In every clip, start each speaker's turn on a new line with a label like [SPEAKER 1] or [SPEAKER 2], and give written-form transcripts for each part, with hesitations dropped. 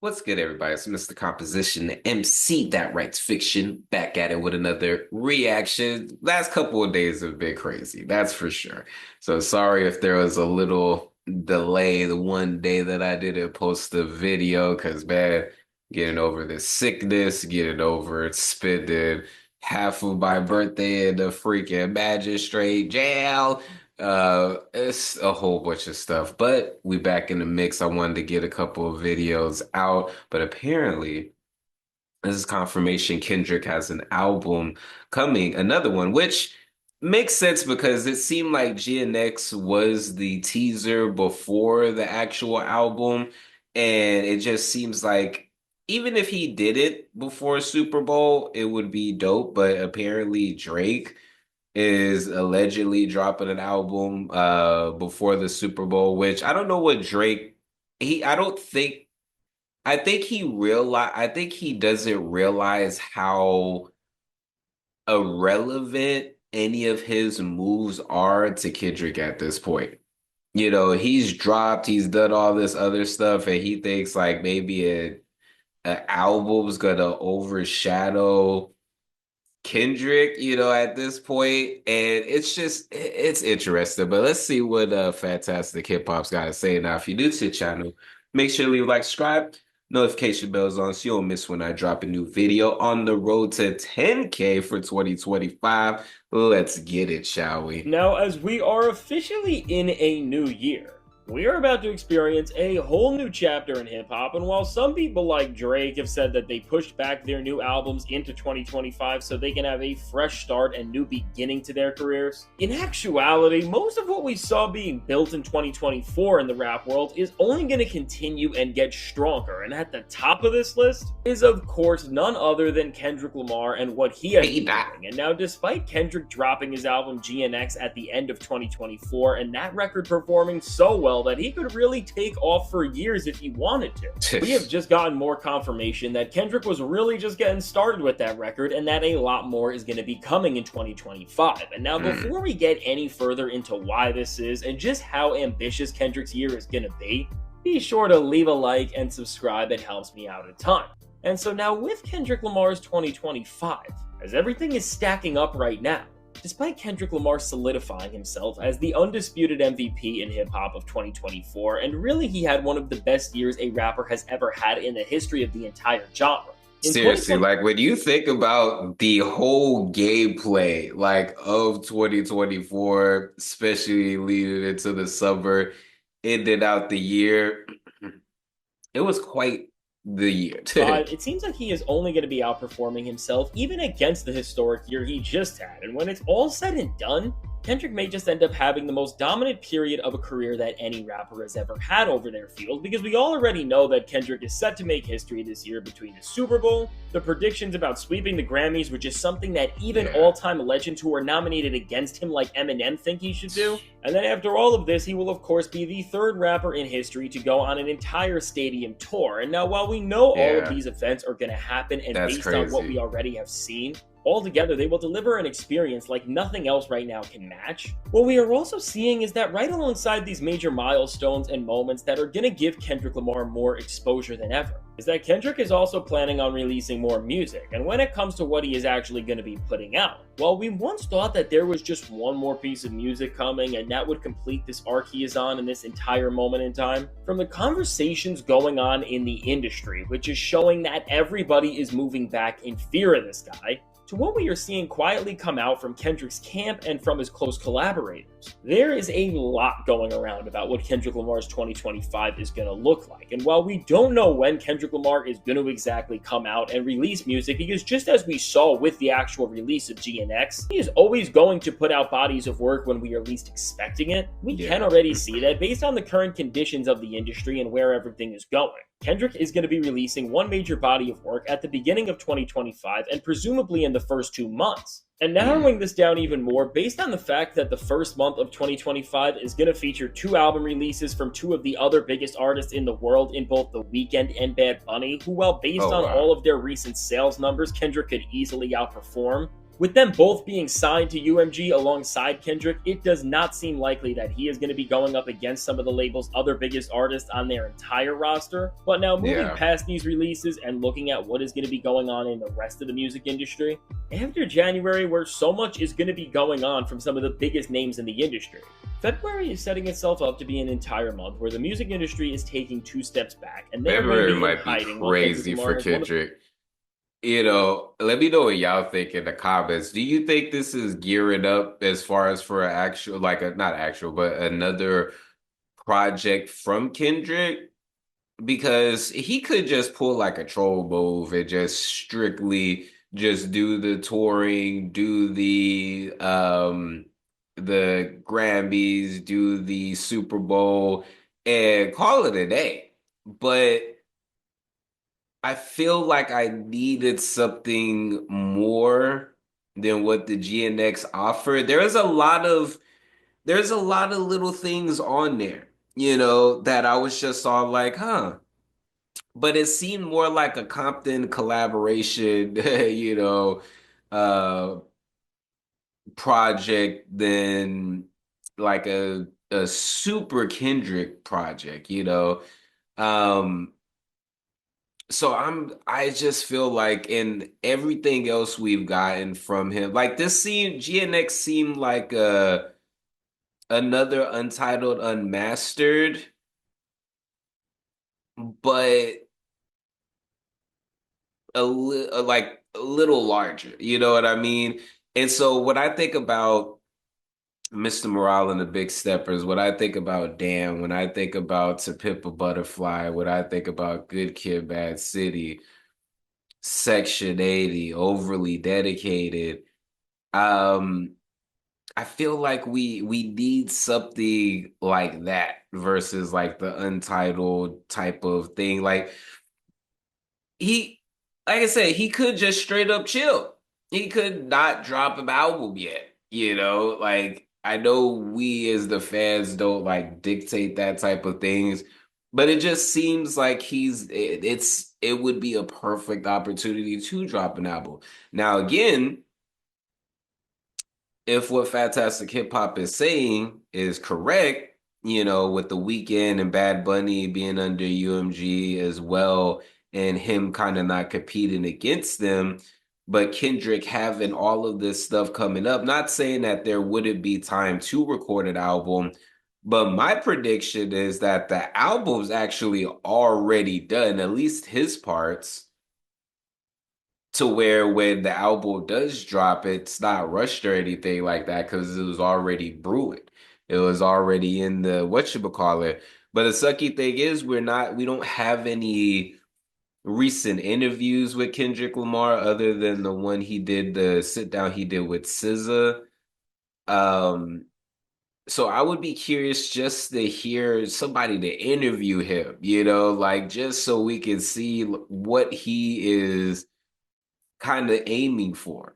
[SPEAKER 1] What's good, everybody? It's Mr. Composition, the MC that writes fiction, back at it with another reaction. Last couple of days have been crazy, that's for sure. So sorry if there was a little delay the one day that I didn't post the video, because man, getting over this sickness, getting over spending half of my birthday in the freaking magistrate jail. It's a whole bunch of stuff, but we back in the mix. I wanted to get a couple of videos out, but apparently this is confirmation Kendrick has an album coming, another one, which makes sense because it seemed like GNX was the teaser before the actual album, and it just seems like even if he did it before Super Bowl, it would be dope, but apparently Drake is allegedly dropping an album before the Super Bowl, which I don't know what Drake he I don't think I think he doesn't realize how irrelevant any of his moves are to Kendrick at this point. You know, he's dropped, he's done all this other stuff, and he thinks like maybe an album's gonna overshadow Kendrick, at this point, and it's interesting. But let's see what Fantastic Hip Hop's got to say. Now, if you're new to the channel, make sure to leave a like, subscribe, notification bells on so you don't miss when I drop a new video on the road to 10K for 2025. Let's get it, shall we?
[SPEAKER 2] Now, as we are officially in a new year, we are about to experience a whole new chapter in hip-hop, and while some people like Drake have said that they pushed back their new albums into 2025 so they can have a fresh start and new beginning to their careers, in actuality, most of what we saw being built in 2024 in the rap world is only going to continue and get stronger, and at the top of this list is, of course, none other than Kendrick Lamar and what he has been doing. And now, despite Kendrick dropping his album GNX at the end of 2024 and that record performing so well that he could really take off for years if he wanted to, we have just gotten more confirmation that Kendrick was really just getting started with that record and that a lot more is going to be coming in 2025. And now, before we get any further into why this is and just how ambitious Kendrick's year is going to be sure to leave a like and subscribe. It helps me out a ton. And so now with Kendrick Lamar's 2025, as everything is stacking up right now, despite Kendrick Lamar solidifying himself as the undisputed MVP in hip-hop of 2024, and really he had one of the best years a rapper has ever had in the history of the entire genre.
[SPEAKER 1] Seriously, like when you think about the whole gameplay of 2024, especially leading into the summer, ended out the year, it was quite the year.
[SPEAKER 2] It seems like he is only going to be outperforming himself even against the historic year he just had, and when it's all said and done, Kendrick may just end up having the most dominant period of a career that any rapper has ever had over their field, because we all already know that Kendrick is set to make history this year between the Super Bowl, the predictions about sweeping the Grammys, which is something that even all-time legends who are nominated against him like Eminem think he should do, and then after all of this, he will of course be the third rapper in history to go on an entire stadium tour. And now while we know all of these events are going to happen and based on what we already have seen, altogether, they will deliver an experience like nothing else right now can match. What we are also seeing is that right alongside these major milestones and moments that are going to give Kendrick Lamar more exposure than ever, is that Kendrick is also planning on releasing more music. And when it comes to what he is actually going to be putting out, while we once thought that there was just one more piece of music coming and that would complete this arc he is on in this entire moment in time, from the conversations going on in the industry, which is showing that everybody is moving back in fear of this guy, to what we are seeing quietly come out from Kendrick's camp and from his close collaborators, there is a lot going around about what Kendrick Lamar's 2025 is going to look like. And while we don't know when Kendrick Lamar is going to exactly come out and release music, because just as we saw with the actual release of GNX, he is always going to put out bodies of work when we are least expecting it, we can already see that based on the current conditions of the industry and where everything is going, Kendrick is going to be releasing one major body of work at the beginning of 2025 and presumably in the first 2 months. And narrowing this down even more, based on the fact that the first month of 2025 is going to feature 2 album releases from 2 of the other biggest artists in the world in both The Weeknd and Bad Bunny, who, while based on all of their recent sales numbers, Kendrick could easily outperform, With them both being signed to UMG alongside Kendrick, it does not seem likely that he is going to be going up against some of the label's other biggest artists on their entire roster. But now, moving
[SPEAKER 1] Yeah.
[SPEAKER 2] past these releases and looking at what is going to be going on in the rest of the music industry, after January, where so much is going to be going on from some of the biggest names in the industry, February is setting itself up to be an entire month where the music industry is taking two steps back, and they are going to
[SPEAKER 1] February
[SPEAKER 2] be in
[SPEAKER 1] might be
[SPEAKER 2] hiding while Kendrick
[SPEAKER 1] crazy
[SPEAKER 2] Lamar
[SPEAKER 1] for
[SPEAKER 2] has one of
[SPEAKER 1] Kendrick. Let me know what y'all think in the comments. Do you think this is gearing up as far as for an actual, like a not actual, but another project from Kendrick? Because he could just pull like a troll move and just strictly just do the touring, do the Grammys, do the Super Bowl, and call it a day. But I feel like I needed something more than what the GNX offered. There's a lot of little things on there, that I was just all like, huh. But it seemed more like a Compton collaboration, uh, project than like a super Kendrick project, Um, so I just feel like in everything else we've gotten from him, like GNX seemed like another Untitled Unmastered, but like a little larger, you know what I mean? And so when I think about Mr. Morale and the Big Steppers, what I think about Damn, when I think about To Pimp a Butterfly, what I think about Good Kid, Bad City, Section 80, Overly Dedicated, um, I feel like we need something like that versus like the Untitled type of thing. He, like I said, he could just straight up chill. He could not drop an album yet. Like I know we as the fans don't like dictate that type of things, but it just seems like it would be a perfect opportunity to drop an album. Now again, if what Fantastic Hip Hop is saying is correct, with The Weeknd and Bad Bunny being under UMG as well, and him kind of not competing against them, but Kendrick having all of this stuff coming up, not saying that there wouldn't be time to record an album, but my prediction is that the album's actually already done, at least his parts to where when the album does drop, it's not rushed or anything like that because it was already brewing. It was already in the whatchamacallit. But the sucky thing is we don't have any recent interviews with Kendrick Lamar other than the sit down he did with SZA. Um, so I would be curious just to hear somebody to interview him, like just so we can see what he is kind of aiming for,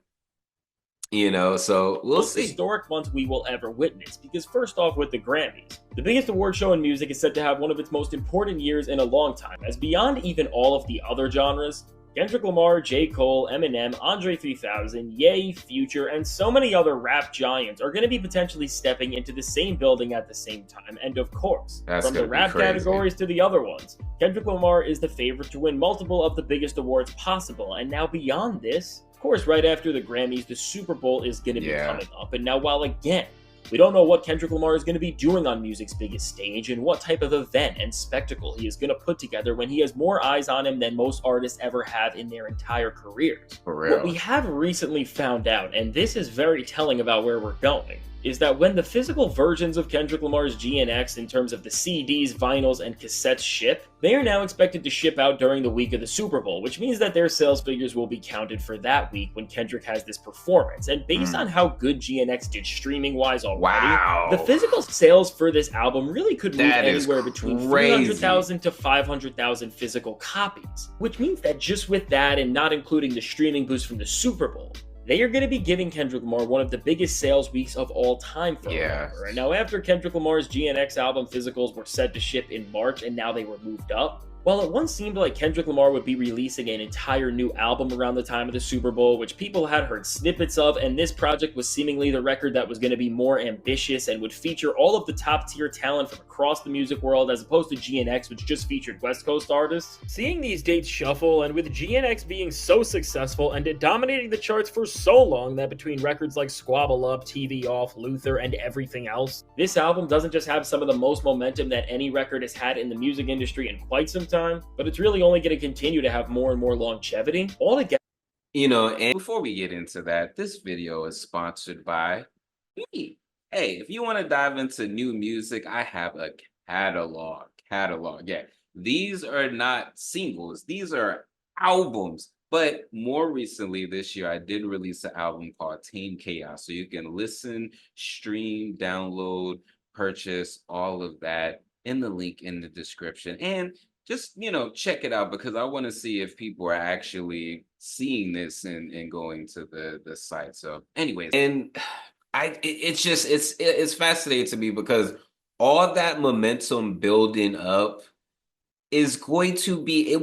[SPEAKER 1] so we'll
[SPEAKER 2] most
[SPEAKER 1] see.
[SPEAKER 2] historic ones we will ever witness. Because, first off, with the Grammys, the biggest award show in music is said to have one of its most important years in a long time, as beyond even all of the other genres, Kendrick Lamar, J. Cole, Eminem, Andre 3000, Ye, Future, and so many other rap giants are going to be potentially stepping into the same building at the same time. And of course,
[SPEAKER 1] That's
[SPEAKER 2] from the
[SPEAKER 1] gonna be
[SPEAKER 2] rap
[SPEAKER 1] crazy.
[SPEAKER 2] categories to the other ones, Kendrick Lamar is the favorite to win multiple of the biggest awards possible. And now beyond this, of course, right after the Grammys, the Super Bowl is going to be coming up. And now, while again, we don't know what Kendrick Lamar is going to be doing on music's biggest stage and what type of event and spectacle he is going to put together when he has more eyes on him than most artists ever have in their entire careers.
[SPEAKER 1] For real.
[SPEAKER 2] What we have recently found out, and this is very telling about where we're going, is that when the physical versions of Kendrick Lamar's GNX in terms of the CDs, vinyls, and cassettes ship, they are now expected to ship out during the week of the Super Bowl, which means that their sales figures will be counted for that week when Kendrick has this performance. And based on how good GNX did streaming-wise already, the physical sales for this album really could move anywhere between 300,000 to 500,000 physical copies, which means that just with that and not including the streaming boost from the Super Bowl, they are going to be giving Kendrick Lamar one of the biggest sales weeks of all time for And now after Kendrick Lamar's GNX album physicals were set to ship in March and now they were moved up, While it once seemed like Kendrick Lamar would be releasing an entire new album around the time of the Super Bowl, which people had heard snippets of, and this project was seemingly the record that was going to be more ambitious and would feature all of the top tier talent from across the music world, as opposed to GNX, which just featured West Coast artists. Seeing these dates shuffle, and with GNX being so successful and it dominating the charts for so long that between records like Squabble Up, TV Off, Luther, and everything else, this album doesn't just have some of the most momentum that any record has had in the music industry in quite some time, but it's really only going to continue to have more and more longevity. Altogether,
[SPEAKER 1] And before we get into that, this video is sponsored by me. Hey, if you want to dive into new music, I have a catalog. Catalog. Yeah. These are not singles, these are albums. But more recently this year, I did release an album called Tame Chaos. So you can listen, stream, download, purchase all of that in the link in the description. And just check it out because I want to see if people are actually seeing this and going to the site. So anyways, and it's fascinating to me because all that momentum building up is going to be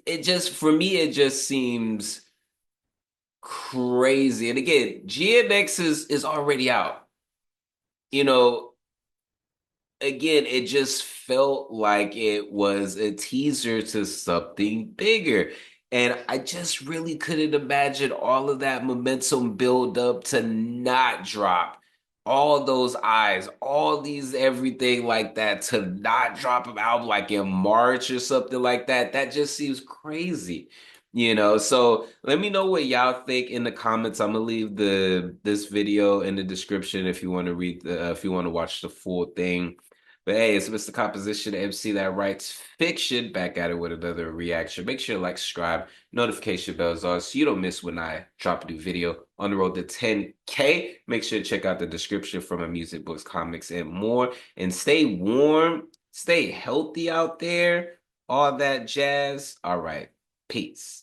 [SPEAKER 1] it just for me it just seems crazy. And again, GNX is already out. you know Again, it just felt like it was a teaser to something bigger. And I just really couldn't imagine all of that momentum build up to not drop. All those eyes, all these everything like that to not drop an album like in March or something like that. That just seems crazy. So let me know what y'all think in the comments. I'm gonna leave this video in the description if you want to if you want to watch the full thing. But hey, it's Mr. Composition MC that writes fiction. Back at it with another reaction. Make sure to like, subscribe, notification bells on so you don't miss when I drop a new video on the road to 10K. Make sure to check out the description for my music, books, comics, and more. And stay warm, stay healthy out there, all that jazz. All right, peace.